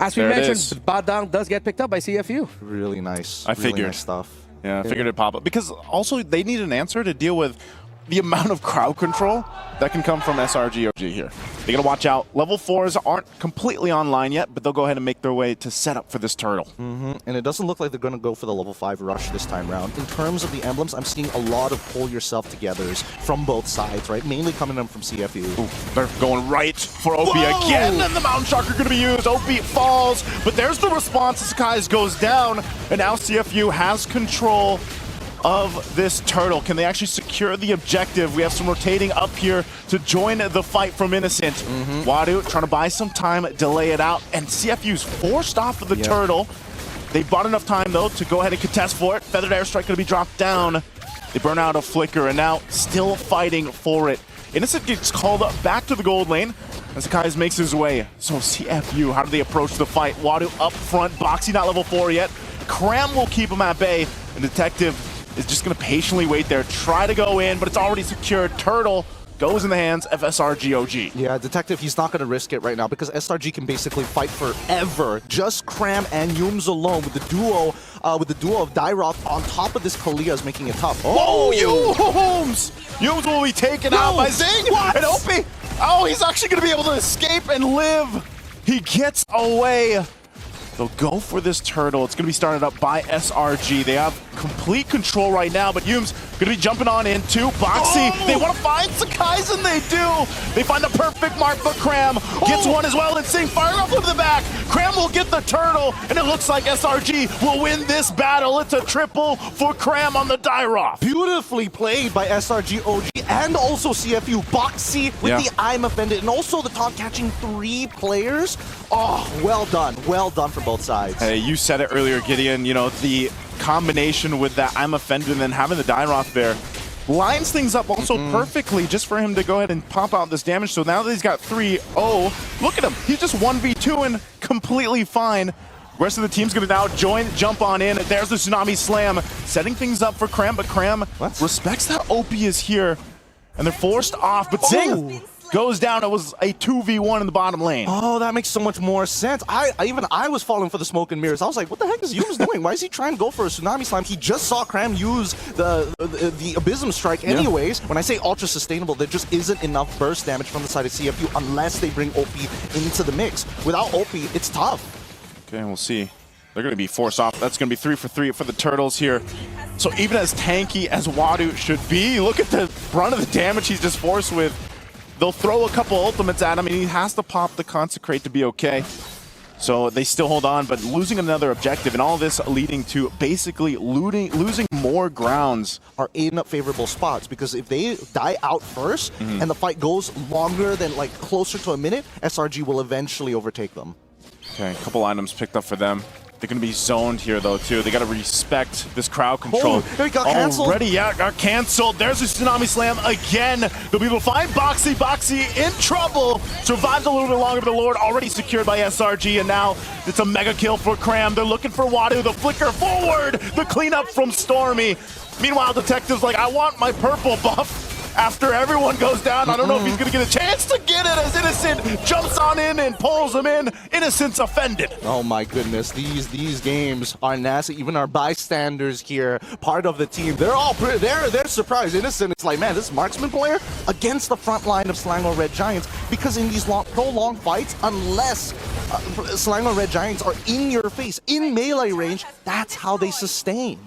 As we mentioned, Badang does get picked up by CFU. Really nice. I figured. Really nice stuff. Yeah, I figured it'd pop up. Because also, they need an answer to deal with the amount of crowd control that can come from SRG.OG here. They gotta watch out. Level 4s aren't completely online yet, but they'll go ahead and make their way to set up for this turtle. And it doesn't look like they're gonna go for the level 5 rush this time around. In terms of the emblems, I'm seeing a lot of pull yourself togethers from both sides, right? Mainly coming in from CFU. Ooh, they're going right for OP again, and the Mountain Shock are gonna be used. OP falls, but there's the response. Sakai's goes down, and now CFU has control of this turtle. Can they actually secure the objective? We have some rotating up here to join the fight from Innocent. Wadu trying to buy some time, delay it out, and CFU's forced off of the turtle. They bought enough time, though, to go ahead and contest for it. Feathered Airstrike going to be dropped down. They burn out a Flicker, and now still fighting for it. Innocent gets called up back to the gold lane as Sakai's makes his way. So CFU, how do they approach the fight? Wadu up front, Boxy not level 4 yet. Cram will keep him at bay, and Detective is just going to patiently wait there, try to go in, but it's already secured. Turtle goes in the hands of SRG.OG. Yeah, Detective, he's not going to risk it right now because SRG can basically fight forever. Just Cram and Yums alone with the duo of Dyroth on top of this Kalia is making it tough. Oh, Yums! Yums will be taken out by Zing! And Opie! Oh, he's actually going to be able to escape and live! He gets away! They'll go for this turtle. It's going to be started up by SRG. They have complete control right now, but Yums going to be jumping on into Boxy. They want to find Sakai's, and they do. They find the perfect mark, but Cram gets one as well, and Sing firing off of the back. Cram will get the turtle, and it looks like SRG will win this battle. It's a triple for Cram on the Dyroth. Beautifully played by SRG.OG and also CFU. Boxy with the I'm Offended, and also the taunt catching 3 players. Oh, well done. Well done for both sides. Hey, you said it earlier, Gideon. You know, the combination with that I'm Offended and then having the Dyroth there lines things up also perfectly just for him to go ahead and pop out this damage. So now that he's got 3-0, look at him. He's just 1v2 and completely fine. Rest of the team's going to now jump on in. There's the Tsunami Slam, setting things up for Cram, but Cram respects that OP is here, and they're forced off. But Zing goes down. It was a 2v1 in the bottom lane. Oh, that makes so much more sense. I was falling for the smoke and mirrors. I was like, what the heck is Yums doing? Why is he trying to go for a Tsunami Slam? He just saw Cram use the Abysm Strike anyways. When I say ultra sustainable, there just isn't enough burst damage from the side of CFU unless they bring OP into the mix. Without OP, it's tough. Okay, we'll see. They're going to be forced off. That's going to be 3 for 3 for the Turtles here. So even as tanky as Wadu should be, look at the brunt of the damage he's just forced with. They'll throw a couple ultimates at him, and he has to pop the Consecrate to be okay. So they still hold on, but losing another objective, and all this leading to basically losing more grounds. Are in favorable spots, because if they die out first, and the fight goes longer than like closer to a minute, SRG will eventually overtake them. Okay, a couple items picked up for them. They're going to be zoned here, though, too. They got to respect this crowd control. Oh, it got canceled. Already, got canceled. There's a Tsunami Slam again. They'll be able to find Boxy. Boxy in trouble. Survives a little bit longer, but the Lord already secured by SRG, and now it's a mega kill for Cram. They're looking for Wadu. The flicker forward. The cleanup from Stormy. Meanwhile, Detective's like, I want my purple buff. After everyone goes down, I don't know if he's going to get a chance to get it as Innocent jumps on in and pulls him in. Innocent's offended. Oh my goodness, these games are nasty. Even our bystanders here, part of the team, they're all they're surprised. Innocent, it's like, man, this marksman player against the front line of Selangor Red Giants, because in these prolonged fights, unless Selangor Red Giants are in your face, in melee range, that's how they sustain.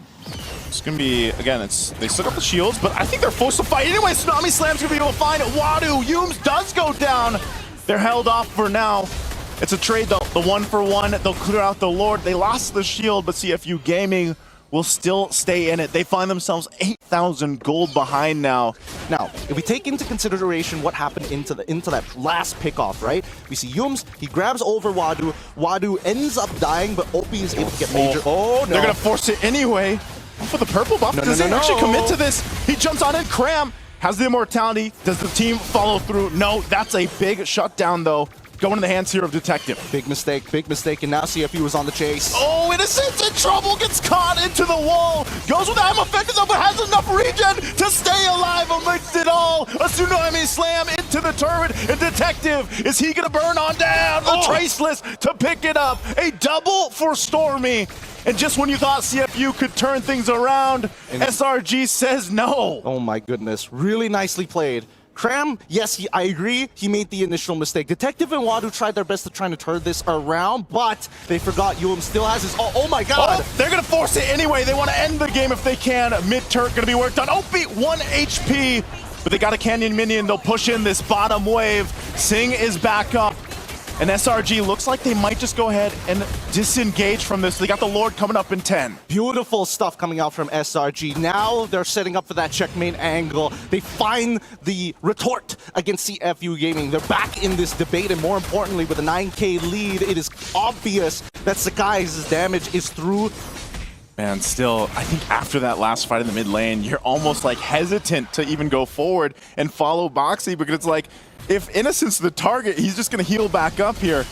It's going to be, again, they still got the shields, but I think they're forced to fight anyway. Tsunami Slam's going to be able to find it. Wadu, Yums does go down. They're held off for now. It's a trade, though. The 1-for-1. They'll clear out the Lord. They lost the shield, but CFU Gaming will still stay in it. They find themselves 8,000 gold behind now. Now, if we take into consideration what happened into that last pickoff, right? We see Yums, he grabs over Wadu. Wadu ends up dying, but OP is able to get major. Oh, no. They're going to force it anyway. For the purple buff, does he actually commit to this? He jumps on in. Cram has the immortality. Does the team follow through? No, that's a big shutdown, though. Going in the hands here of Detective. Big mistake, and now CFU is on the chase. Oh, Innocent's in trouble, gets caught into the wall, goes with the ammo effective, but has enough regen to stay alive amidst it all. A tsunami slam into the turret, and Detective, is he gonna burn on down? The Traceless to pick it up. A double for Stormy. And just when you thought CFU could turn things around, SRG says no. Oh my goodness, really nicely played. Cram, yes, I agree, he made the initial mistake. Detective and Wadu tried their best to try to turn this around, but they forgot Yulm still has his... Oh my god! Oh, they're gonna force it anyway. They want to end the game if they can. Mid-turret gonna be worked on. Opie, 1 HP, but they got a Canyon minion. They'll push in this bottom wave. Sing is back up. And SRG looks like they might just go ahead and disengage from this. They got the Lord coming up in 10. Beautiful stuff coming out from SRG. Now they're setting up for that checkmate angle. They find the retort against CFU Gaming. They're back in this debate, and more importantly, with a 9K lead, it is obvious that Sakai's damage is through. Man, still, I think after that last fight in the mid lane, you're almost like hesitant to even go forward and follow Boxy, because it's like, if Innocent's the target, he's just going to heal back up here.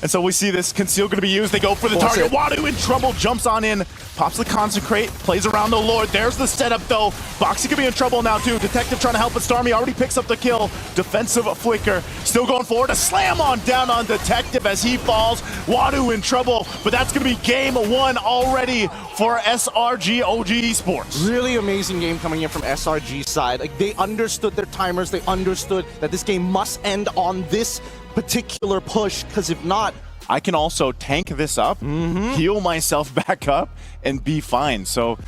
And so we see this Conceal going to be used. They go for the target. Wadu in trouble, jumps on in, pops the Consecrate, plays around the Lord. There's the setup though. Boxy could be in trouble now too. Detective trying to help, but Stormy already picks up the kill. Defensive flicker, still going forward. A slam on down on Detective as he falls. Wadu in trouble, but that's going to be game 1 already for SRG.OG Esports. Really amazing game coming in from SRG's side. Like, they understood their timers. They understood that this game must end on this particular push, because if not, I can also tank this up, heal myself back up, and be fine. So,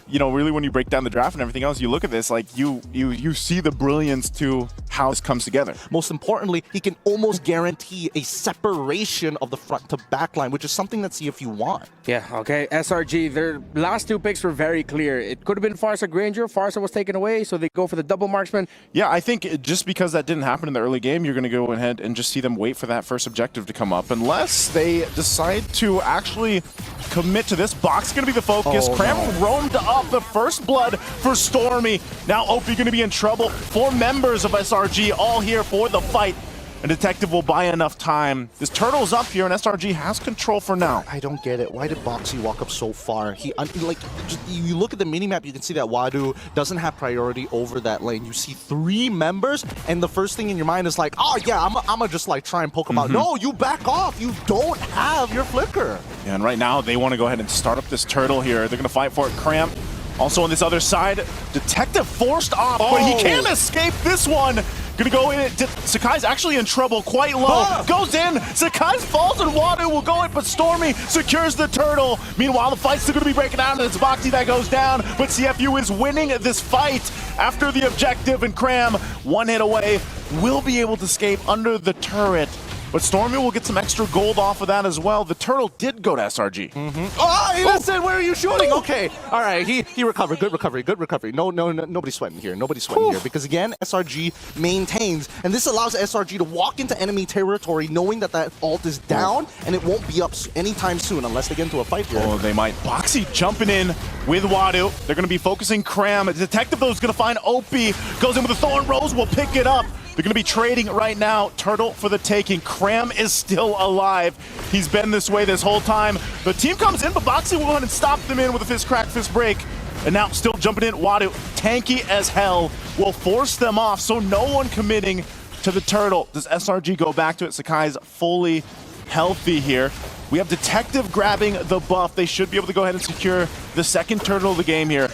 you know, really when you break down the draft and everything else, you look at this, like, you see the brilliance to how this comes together. Most importantly, he can almost guarantee a separation of the front to back line, which is something that CFU want. Yeah, okay. SRG, their last 2 picks were very clear. It could have been Farsa Granger. Farsa was taken away, so they go for the double marksman. Yeah, I think just because that didn't happen in the early game, you're going to go ahead and just see them wait for that first objective to come up. Unless they decide to actually commit to this. Box going to be the focus. Cram roamed up the first blood for Stormy. Now Opie going to be in trouble. 4 members of SRG all here for the fight. And Detective will buy enough time. This turtle's up here, and SRG has control for now. I don't get it. Why did Boxy walk up so far? He, like, just, you look at the minimap, you can see that Wadu doesn't have priority over that lane. You see 3 members, and the first thing in your mind is like, oh yeah, I'm gonna just like try and poke him out. No, you back off. You don't have your flicker. Yeah, and right now they want to go ahead and start up this turtle here. They're gonna fight for it. Cramp. Also on this other side, Detective forced off, but he can't escape this one. Gonna go in. Sakai's actually in trouble, quite low. Goes in. Sakai's falls and Wadu will go in, but Stormy secures the turtle. Meanwhile, the fight's still gonna be breaking down, and it's Boxy that goes down. But CFU is winning this fight after the objective, and Cram, 1 hit away, will be able to escape under the turret. But Stormy will get some extra gold off of that as well. The turtle did go to SRG. Oh, Innocent, where are you shooting? Okay, all right, he recovered. Good recovery, good recovery. No, nobody's sweating here. Nobody's sweating here. Because again, SRG maintains, and this allows SRG to walk into enemy territory knowing that that ult is down, and it won't be up anytime soon unless they get into a fight here. Oh, they might. Boxy jumping in with Wadu. They're going to be focusing Cram. Detective, though, is going to find Opie. Goes in with a Thorn Rose, will pick it up. They're going to be trading right now. Turtle for the taking. Cram is still alive. He's been this way this whole time. The team comes in, but Boxy will go ahead and stop them in with a fist crack, fist break. And now still jumping in. Wadu, tanky as hell, will force them off, so no one committing to the turtle. Does SRG go back to it? Sakai's fully healthy here. We have Detective grabbing the buff. They should be able to go ahead and secure the second turtle of the game here.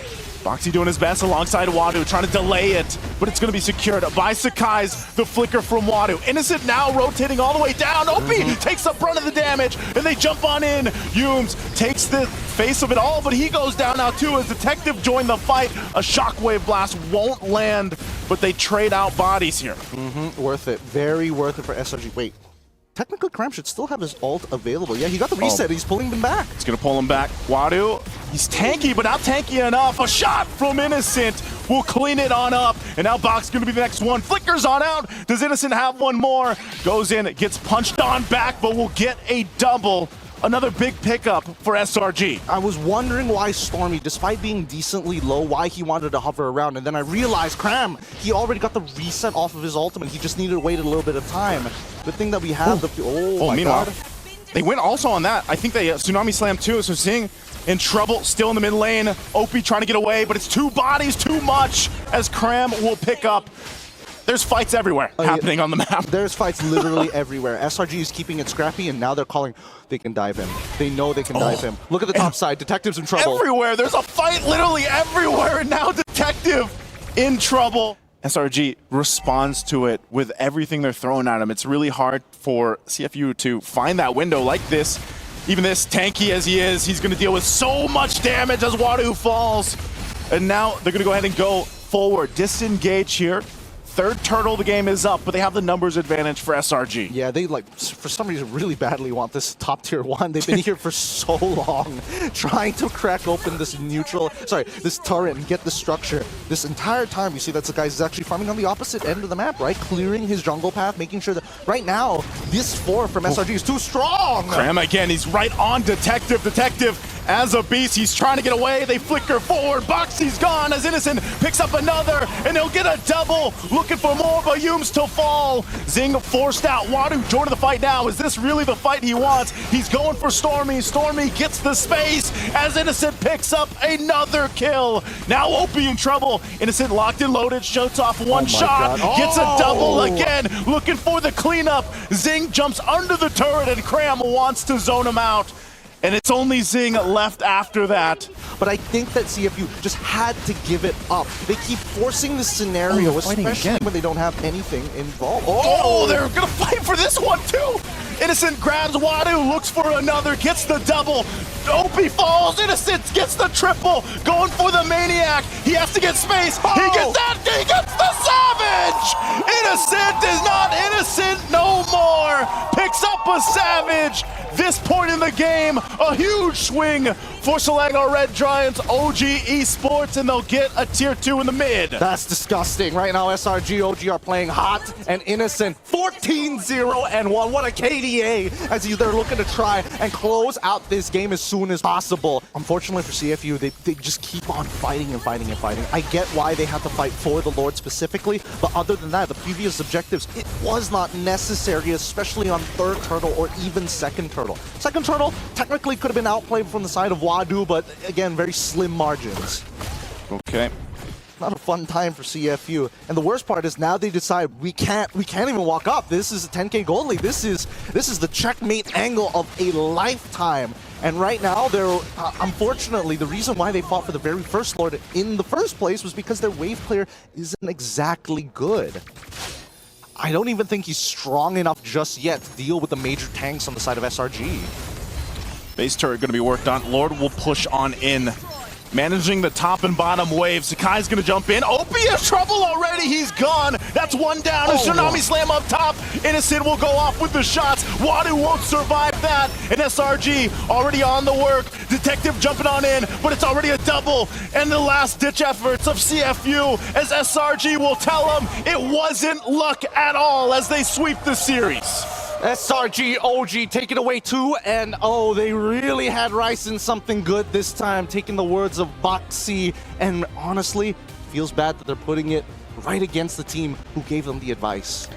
Boxy doing his best alongside Wadu, trying to delay it, but it's going to be secured by Sakai's, the flicker from Wadu. Innocent now rotating all the way down. Opie takes the brunt of the damage, and they jump on in. Yumes takes the face of it all, but he goes down now too as Detective joined the fight. A shockwave blast won't land, but they trade out bodies here. Worth it. Very worth it for SRG. Wait. Technically, Cram should still have his ult available. Yeah, he got the reset. He's pulling them back. It's going to pull him back. Wadu, he's tanky, but not tanky enough. A shot from Innocent will clean it on up. And now Box going to be the next one. Flickers on out. Does Innocent have one more? Goes in, gets punched on back, but will get a double. Another big pickup for SRG. I was wondering why Stormy, despite being decently low, why he wanted to hover around, and then I realized Cram, he already got the reset off of his ultimate. He just needed to wait a little bit of time. Good thing that we have the... Oh my god. They went also on that. I think they Tsunami Slam too, so Zing in trouble, still in the mid lane. Opie trying to get away, but it's two bodies too much as Cram will pick up. There's fights everywhere happening on the map. There's fights literally everywhere. SRG is keeping it scrappy, and now they're calling they can dive him. They know they can dive him. Look at the top side. Detective's in trouble. Everywhere. There's a fight literally everywhere, and now Detective in trouble. SRG responds to it with everything they're throwing at him. It's really hard for CFU to find that window like this. Even this tanky as he is, he's going to deal with so much damage as Wadu falls. And now they're going to go ahead and go forward. Disengage here. Third turtle, the game is up, but they have the numbers advantage for SRG. Yeah, they for some reason really badly want this top tier 1. They've been here for so long trying to crack open this this turret and get the structure. This entire time you see that the guy is actually farming on the opposite end of the map, right? Clearing his jungle path, making sure that right now this 4 from SRG is too strong. Cram again, he's right on Detective. Detective as a beast, he's trying to get away. They flicker forward. Boxy's gone as Innocent picks up another, and he'll get a double. Looking for more Bayooms to fall. Zing forced out. Wadu joining the fight now. Is this really the fight he wants? He's going for Stormy. Stormy gets the space as Innocent picks up another kill. Now Opie in trouble. Innocent locked and loaded. Shoots off one shot. Gets a double again. Looking for the cleanup. Zing jumps under the turret, and Cram wants to zone him out. And it's only Zing left after that. But I think that CFU just had to give it up. They keep forcing this scenario, especially when they don't have anything involved. Oh, they're gonna fight for this one too! Innocent grabs Wadu, looks for another, gets the double. Opie falls, Innocent gets the triple, going for the Maniac. He has to get space, he gets that, he gets the Savage! Innocent is not innocent no more! Picks up a Savage! This point in the game, a huge swing for Selangor Red Giants, OG Esports, and they'll get a tier 2 in the mid. That's disgusting. Right now, SRG.OG are playing hot and Innocent 14-0-1. What a KDA as they're looking to try and close out this game as soon as possible. Unfortunately for CFU, they just keep on fighting and fighting and fighting. I get why they have to fight for the Lord specifically, but other than that, the previous objectives, it was not necessary, especially on third turtle or even second turtle. Second turtle technically could have been outplayed from the side of Wadu, but again, very slim margins. Okay. Not a fun time for CFU. And the worst part is now they decide we can't even walk up. This is a 10K gold lead. This is the checkmate angle of a lifetime. And right now, they're unfortunately, the reason why they fought for the very first Lord in the first place was because their wave player isn't exactly good. I don't even think he's strong enough just yet to deal with the major tanks on the side of SRG. Base turret going to be worked on. Lord will push on in. Managing the top and bottom waves. Sakai's going to jump in. Opie has trouble already. He's gone. That's one down. A Tsunami Slam up top. Innocent will go off with the shots. Wadu won't survive that. And SRG already on the work. Detective jumping on in, but it's already a double. And the last ditch efforts of CFU as SRG will tell them it wasn't luck at all as they sweep the series. SRG.OG taking away 2, and oh, they really had Rice in something good this time, taking the words of Boxy, and honestly, feels bad that they're putting it right against the team who gave them the advice.